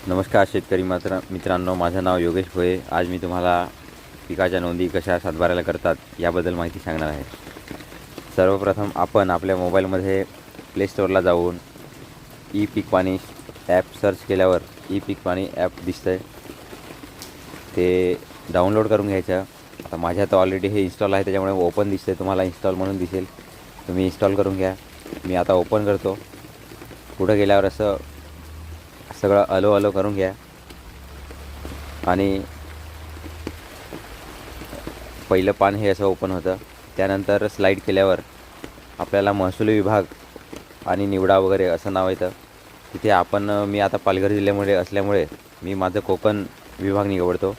नमस्कार शेतकरी मित्रांनो, माझं नाव योगेश भोये. आज मी तुम्हाला पिकाच्या नोंदी कशा सातबाऱ्याला करतात याबद्दल माहिती सांगणार आहे. सर्वप्रथम आपण आपल्या मोबाईलमध्ये प्ले स्टोअरला जाऊन ई पीक पाणी ॲप सर्च केल्यावर ई पीक पाणी ॲप दिसतं आहे, ते डाउनलोड करून घ्यायचं. आता माझ्या तर ऑलरेडी हे इन्स्टॉल आहे, त्याच्यामुळे ओपन दिसते, तुम्हाला इन्स्टॉल म्हणून दिसेल. तुम्ही इन्स्टॉल करून घ्या. मी आता ओपन करतो. पुढं गेल्यावर असं सगळं अलो करून घ्या आणि पहिलं पान हे असं ओपन होतं. त्यानंतर स्लाईड केल्यावर आपल्याला महसूल विभाग आणि निवडा वगैरे असं नाव येतं. तिथे मी आता पालघर जिल्ह्यामध्ये असल्यामुळे मी माझं कोकण विभाग निवडतो.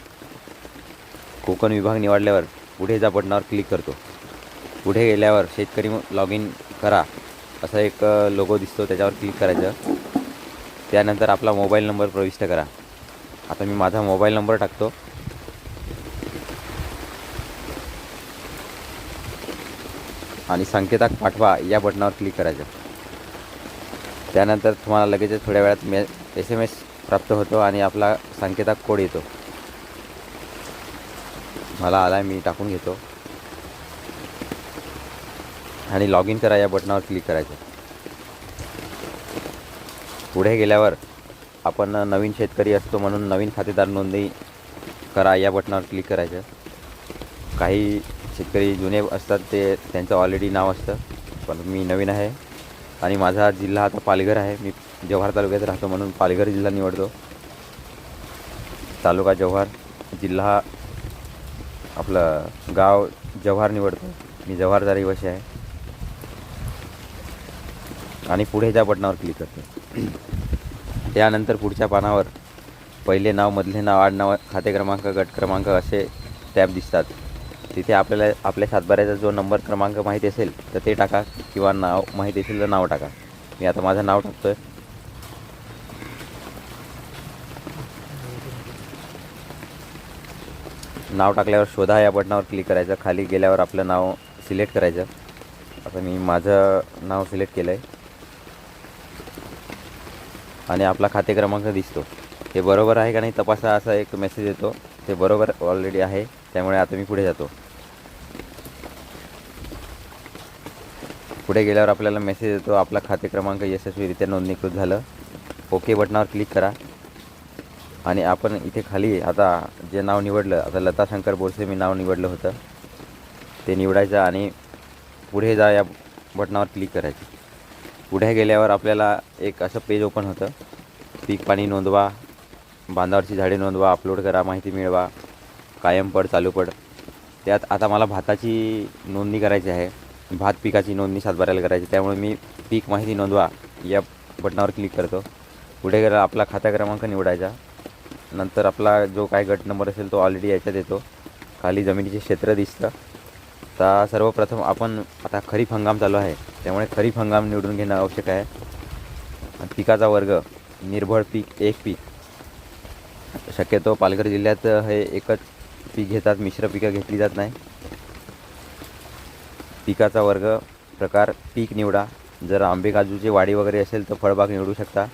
कोकण विभाग निवडल्यावर पुढे जा बटनावर क्लिक करतो. पुढे गेल्यावर शेतकरी लॉग इन करा असा एक लोगो दिसतो, त्याच्यावर क्लिक करायचं. त्यानंतर आपला मोबाईल नंबर प्रविष्ट करा. आता मी माझा मोबाईल नंबर टाकतो आणि संकेताक पाठवा या बटनावर क्लिक करायचं. त्यानंतर तुम्हाला लगेचच थोड्या वेळात SMS प्राप्त होतो आणि आपला संकेताक कोड येतो. मला आला, मी टाकून घेतो आणि लॉग इन करा या बटनावर क्लिक करायचं. पुढे गेल्यावर आपण नवीन शेतकरी असतो म्हणून नवीन खातेदार नोंदणी करा या बटनावर क्लिक करायचं. काही शेतकरी जुने असतात, त्यांचं ऑलरेडी नाव असतं, पण मी नवीन आहे आणि माझा जिल्हा आता पालघर आहे. मी जव्हार तालुक्यात राहतो म्हणून पालघर जिल्हा निवडतो. तालुका जव्हार, जिल्हा आपलं गाव जव्हार निवडतो. मी जव्हारचा रहिवासी आहे आणि पुढे ज्या बटनावर क्लिक करतो. त्यानंतर पुढच्या पानावर पहिले नाव, मधले नाव, आडनाव, खाते क्रमांक, गट क्रमांक असे टॅब दिसतात. तिथे आपल्याला आपल्या सातबाऱ्याचा जो नंबर क्रमांक माहिती असेल तर ते टाका किंवा नाव माहिती असेल तर नाव टाका. मी आता माझं नाव टाकतो आहे. नाव टाकल्यावर शोधा या बटनावर क्लिक करायचं. खाली गेल्यावर आपलं नाव सिलेक्ट करायचं. आता मी माझं नाव सिलेक्ट केलं आहे आणि आपला खाते क्रमांक दिसतो. हे बरोबर आहे का नाही तपासा असा एक मेसेज येतो. ते बरोबर ऑलरेडी आहे, त्यामुळे आता मी पुढे जातो. पुढे गेल्यावर आपल्याला मेसेज येतो, आपला खाते क्रमांक यशस्वीरित्या नोंदणीकृत झालं. ओके बटनावर क्लिक करा आणि आपण इथे खाली आता जे नाव निवडलं, आता लता शंकर बोरसे मी नाव निवडलं होतं, ते निवडायचं आणि पुढे जा या बटनावर क्लिक करायचं. पुढे गेल्यावर आपल्याला एक असं पेज ओपन होतं. पीक पाणी नोंदवा, बांधावरची झाडे नोंदवा, अपलोड करा, माहिती मिळवा, कायम पड, चालू पड. त्यात आता मला भाताची नोंदणी करायची आहे. भात पिकाची नोंदणी सातबाऱ्याला करायची, त्यामुळे मी पीक माहिती नोंदवा या बटनावर क्लिक करतो. पुढे गेला आपला खाता क्रमांक निवडायचा. नंतर आपला जो काय गट नंबर असेल तो ऑलरेडी याच्यात येतो. खाली जमिनीचे क्षेत्र दिसतं. तर सर्वप्रथम आपण आता खरीप हंगाम चालू आहे, त्यामुळे खरीप हंगाम निवडून घेणं आवश्यक आहे. पिकाचा वर्ग निर्भळ पीक, एक पीक. शक्यतो पालघर जिल्ह्यात हे एकच पीक घेतात, मिश्र पिकं घेतली जात नाही. पिकाचा वर्ग प्रकार पीक निवडा. जर आंबे काजूची वाडी वगैरे असेल तर फळबाग निवडू शकता.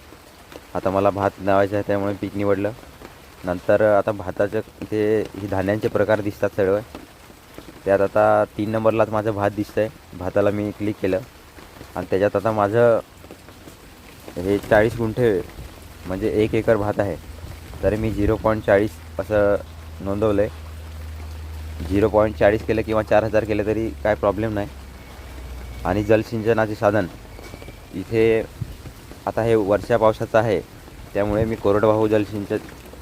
आता मला भात लावायचं आहे, त्यामुळे पीक निवडलं. नंतर आता भाताचं ही धान्यांचे प्रकार दिसतात सर्व. त्यात आता 3 नंबरलाच माझं भात दिसतं आहे. भाताला मी क्लिक केलं आणि त्याच्यात आता माझं हे 40 गुंठे म्हणजे 1 एकर भात आहे. तरी मी 0.40 असं नोंदवलं आहे. 0.40 केलं किंवा 4000 केलं तरी काय प्रॉब्लेम नाही. आणि जलसिंचनाचे साधन इथे आता हे वर्षा पावसाचं आहे, त्यामुळे मी कोरडवाहू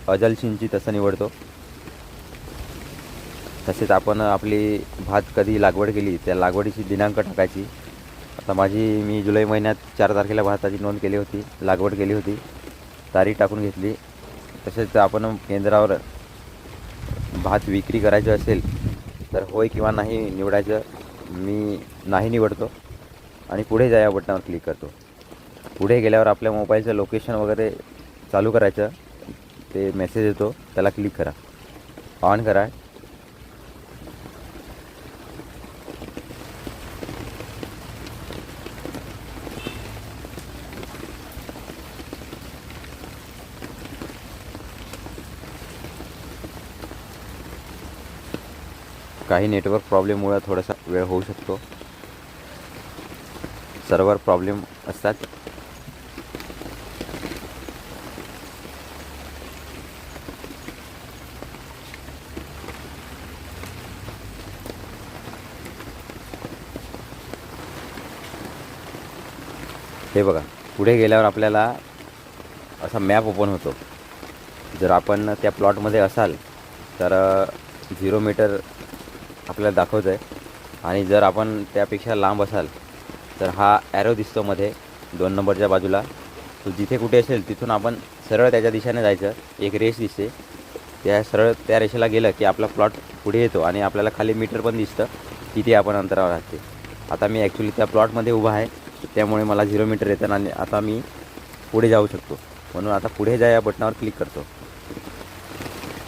अजलसिंचित असं निवडतो. तसेच आपण आपली भात कधी लागवड केली त्या लागवडीची दिनांक टाकायची. आता मी जुलै महिन्यात 4 तारखेला भाताची नोंद केली होती, लागवड केली होती, तारीख टाकून घेतली. तसेच आपण केंद्रावर भात विक्री करायचं असेल तर होय किंवा नाही निवडायचं. मी नाही निवडतो आणि पुढे जा या बटनावर क्लिक करतो. पुढे गेल्यावर आपल्या मोबाईलचं लोकेशन वगैरे चालू करायचं. ते मेसेज येतो, त्याला क्लिक करा, ऑन करा. काही नेटवर्क प्रॉब्लेममुळे थोडासा वेळ होऊ शकतो. सर्व्हर प्रॉब्लेम असतात. हे बघा, पुढे गेल्यावर आपल्याला असा मॅप ओपन होतो. जर आपण त्या प्लॉटमध्ये असाल तर 0 मीटर आपल्याला दाखवतं आहे, आणि जर आपण त्यापेक्षा लांब असाल तर हा ॲरो दिसतो मध्ये 2 नंबरच्या बाजूला. तो जिथे कुठे असेल तिथून आपण सरळ त्याच्या दिशेने जायचं. एक रेष दिसते, त्या सरळ त्या रेषेला गेलं की आपला प्लॉट पुढे येतो आणि आपल्याला खाली मीटर पण दिसतं किती आपण अंतरावर राहते. आता मी ॲक्च्युली त्या प्लॉटमध्ये उभा आहे, त्यामुळे मला 0 मीटर येतं आणि आता मी पुढे जाऊ शकतो. म्हणून आता पुढे जा या बटनावर क्लिक करतो.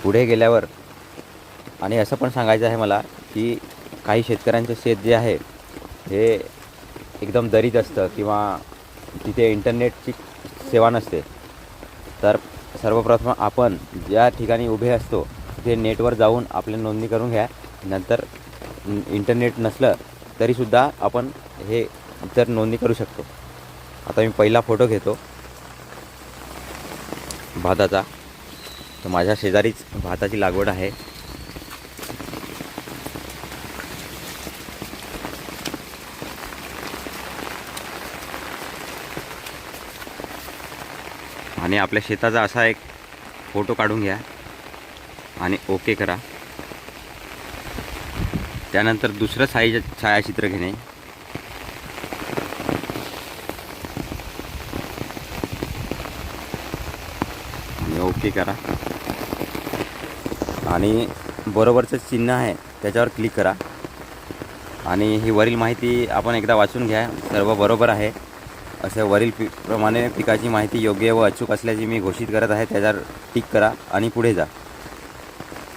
पुढे गेल्यावर आणि असं पण सांगायचं आहे मला की काही शेतकऱ्यांचं शेत जे आहे हे एकदम दरीत असतं किंवा तिथे इंटरनेटची सेवा नसते. तर सर्वप्रथम आपण ज्या ठिकाणी उभे असतो तिथे नेटवर जाऊन आपली नोंदणी करून घ्या. नंतर इंटरनेट नसलं तरीसुद्धा आपण हे तर नोंदणी करू शकतो. आता मी पहिला फोटो घेतो भाताचा. तर माझ्या शेजारीच भाताची लागवड आहे. आणि आपल्या शेताचा असा एक फोटो काढून घ्या आणि ओके करा. त्यानंतर दुसरं छायाचित्र घेणे आणि ओके करा. आणि बरोबरचं चिन्ह आहे त्याच्यावर क्लिक करा. आणि ही वरील माहिती आपण एकदा वाचून घ्या. सर्व बरोबर आहे असे वरील प्रमाणे पिकाची माहिती योग्य व अचूक असल्याची मी घोषित करत आहे. त्याच्यावर टिक करा आणि पुढे जा.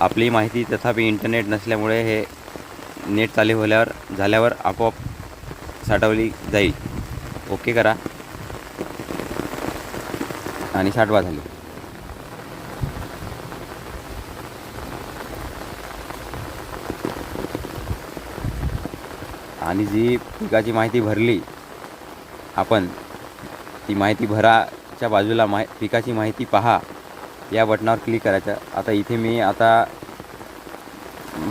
आपली माहिती तथापि इंटरनेट नसल्यामुळे हे नेट चालू झाल्यावर आपोआप साठवली जाईल. ओके करा आणि साठवा झाली. आणि जी पिकाची माहिती भरली आपण, ती माहिती भराच्या बाजूला पिकाची माहिती पहा या बटनावर क्लिक करायचं. आता इथे मी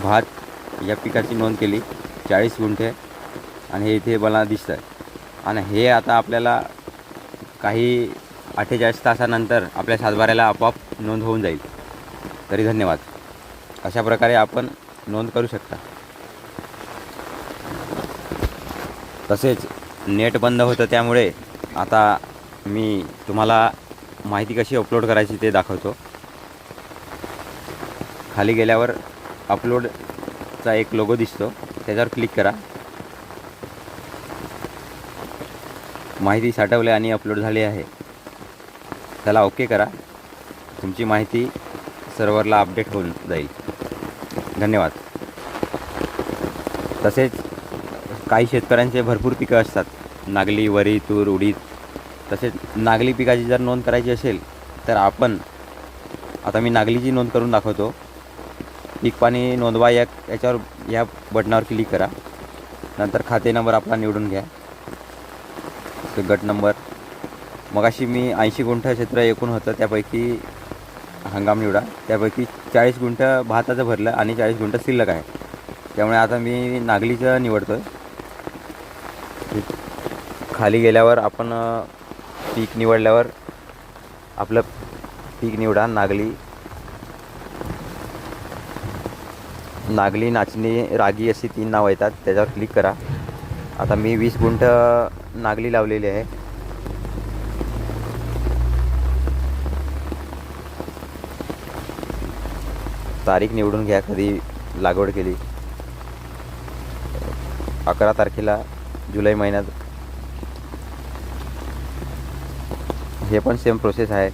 भात या पिकाची नोंद केली 40 गुंठे, आणि हे इथे मला दिसतं. आणि हे आता आपल्याला काही 48 तासानंतर आपल्या सातबाऱ्याला आपोआप नोंद होऊन जाईल. तरी धन्यवाद. अशा प्रकारे आपण नोंद करू शकता. तसेच नेट बंद होतं, त्यामुळे आता मी तुम्हाला माहिती कशी अपलोड करायची ते दाखवतो. खाली गेल्यावर अपलोडचा एक लोगो दिसतो, त्याच्यावर क्लिक करा. माहिती साठवली आणि अपलोड झाली आहे. त्याला ओके करा. तुमची माहिती सर्व्हरला अपडेट होऊन जाईल. धन्यवाद. तसेच काही शेतकऱ्यांचे भरपूर पिकं असतात, नागली, वरी, तूर, उडीद. तसेच नागली पिकाची जर नोंद करायची असेल तर आपण आता मी नागलीची नोंद करून दाखवतो. पीक पाणी नोंदवा याच्यावर या बटनावर क्लिक करा. नंतर खाते नंबर आपला निवडून घ्या. गट नंबर मगाशी मी 80 गुंठ क्षेत्र एकूण होतं, त्यापैकी हंगाम निवडा. त्यापैकी 40 गुंठ भाताचं भरलं आणि 40 गुंठ शिल्लक आहे. त्यामुळे आता मी नागलीचं निवडतो. खाली गेल्यावर आपण पीक निवडल्यावर आपलं पीक निवडा. नागली, नाचणी, रागी अशी 3 नावं येतात. त्याच्यावर क्लिक करा. आता मी 20 गुंठ नागली लावलेली आहे. तारीख निवडून घ्या, कधी लागवड केली. 11 तारखेला जुलै महिन्यात. हे पण सेम प्रोसेस आहे.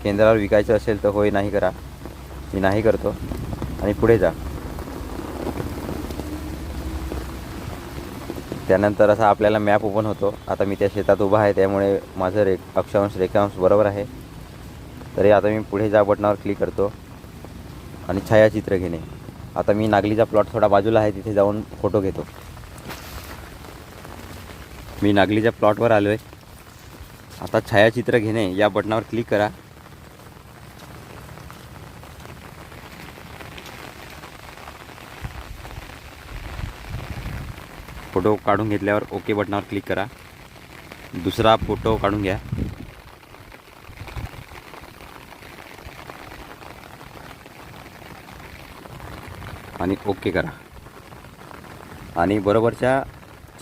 केंद्रावर विकायचं असेल तर होय नाही करा. मी नाही करतो आणि पुढे जा. त्यानंतर असा आपल्याला मॅप ओपन होतो. आता मी त्या शेतात उभा आहे, त्यामुळे माझं अक्षांश रेखांश बरोबर आहे. तरी आता मी पुढे जा बटनावर क्लिक करतो आणि छायाचित्र घेणे. आता मी नागलीचा प्लॉट थोडा बाजूला आहे, तिथे जाऊन फोटो घेतो. मी नागलीच्या प्लॉटवर आलो आहे. आता छायाचित्र घेणे या बटनावर क्लिक करा. फोटो काढून घेतल्यावर ओके बटनावर क्लिक करा. दुसरा फोटो काढून घ्या. आणि ओके करा. आणि बरोबरच्या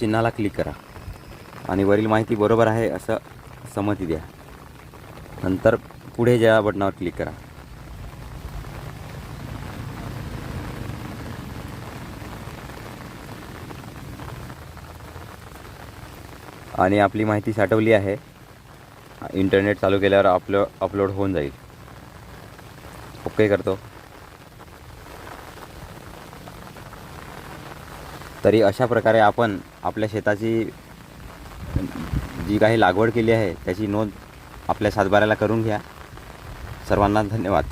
चिन्हाला क्लिक करा. आणि वरील माहिती बरोबर आहे असं संमती द्या. नंतर पुढे ज्या बटनावर क्लिक करा. आणि आपली माहिती साठवली आहे. इंटरनेट चालू केल्यावर अपलोड होऊन जाईल. ओके करतो. तरी अशा प्रकारे आपण आपल्या शेताची जी काही लागवड केली आहे त्याची नोंद आपल्या सातबाऱ्याला करून घ्या. सर्वांना धन्यवाद.